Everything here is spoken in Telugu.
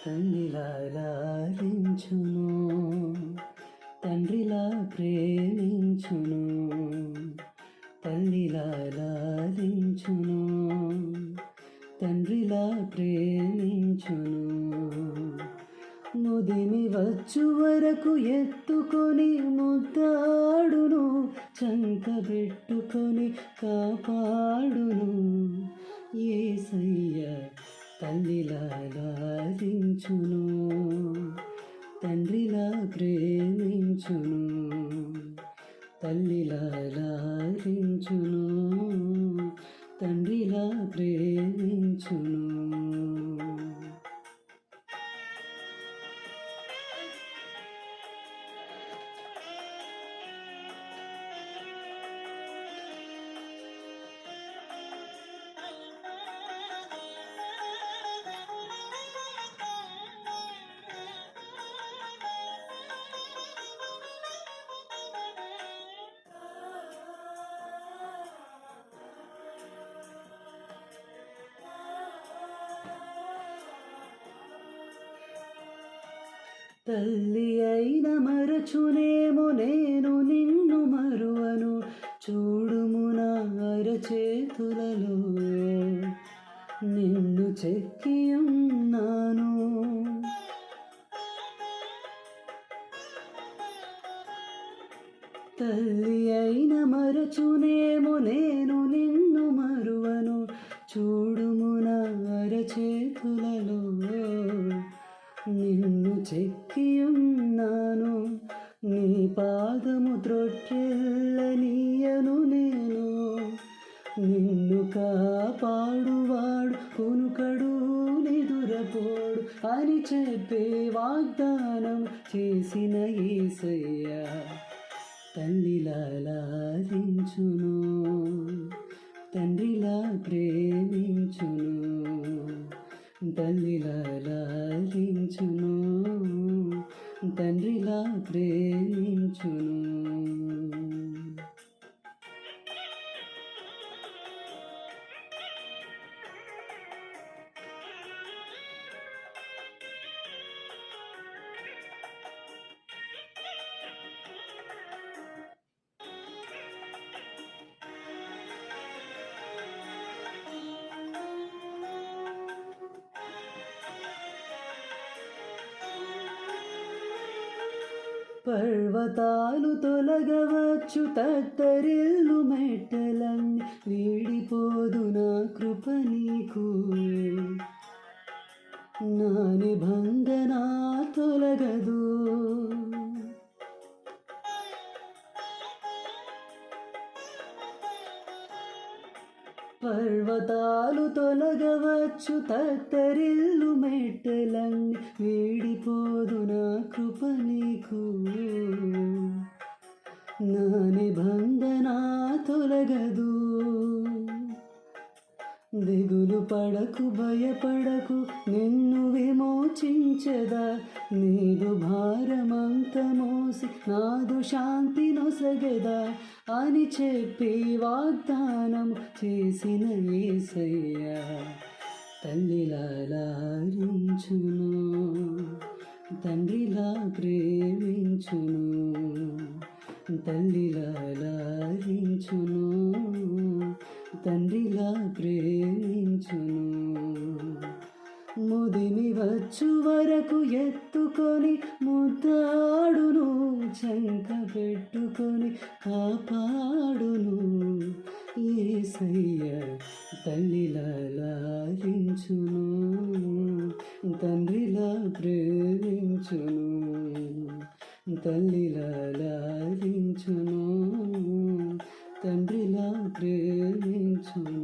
తల్లిలా లాలించును, తండ్రిలా ప్రేమించును. తల్లిలా లాలించును, తండ్రిలా ప్రేమించును. ముదిమి వచ్చు వరకు ఎత్తుకొని ముద్దాడును, చంక పెట్టుకొని కాపాడును. యేసయ్య తల్లిలా లాలించును, తండ్రిలా ప్రేమించును. తల్లిలా లాలించును, తండ్రిలా ప్రేమించును. తల్లి అయిన మరచునేమో నేను నిన్ను మరువను, చూడుము నా అరచేతులలో నిన్ను చెక్కి ఉన్నాను. తల్లి అయిన మరచునేమో నేను నిన్ను మరువను, చూడుము నా అరచేతులలో నిన్ను చెక్కి ఉన్నాను. నీ పాదము త్రొట్టెల్లనీయను నేను, నిన్ను కాపాడువాడు కునుకడు నిదురపోడు అని చెప్పే వాగ్దానం చేసిన యేసయ్య తల్లిలా లాలించును, తండ్రిలా ప్రేమించును. తల్లిలా లాలించును, తండ్రిలా ప్రేమించును. పర్వతాలు తొలగవచ్చు, తత్తరిల్లు మెట్టలన్నీ వీడిపోదు నా కృప నీకు. నా నిబంధన తొలగదు, పర్వతాలు తొలగవచ్చు, తత్తరిల్లు మెట్టలన్నీ వీడిపోదు నా కృప నీకు. నా నిబంధన తొలగదు. దిగులు పడకు భయపడకు, నిన్ను విమోచించదా. నీదు భారమంత మోసి నాదు శాంతి నొసగదా అని చెప్పి వాగ్దానం చేసిన యేసయ్య తల్లిలా లాలించును, తండ్రిలా ప్రేమించును. తల్లిలా లాలించును, తండ్రిలా ప్రేమించును. ముదిమి వచ్చు వరకు ఎత్తుకొని ముద్దాడును, చంక పెట్టుకొని కాపాడును. యేసయ్య తల్లిలా లాలించును, తండ్రిలా ప్రేమించును. తల్లిలా లాలించును, తండ్రిలా ప్రేమించును.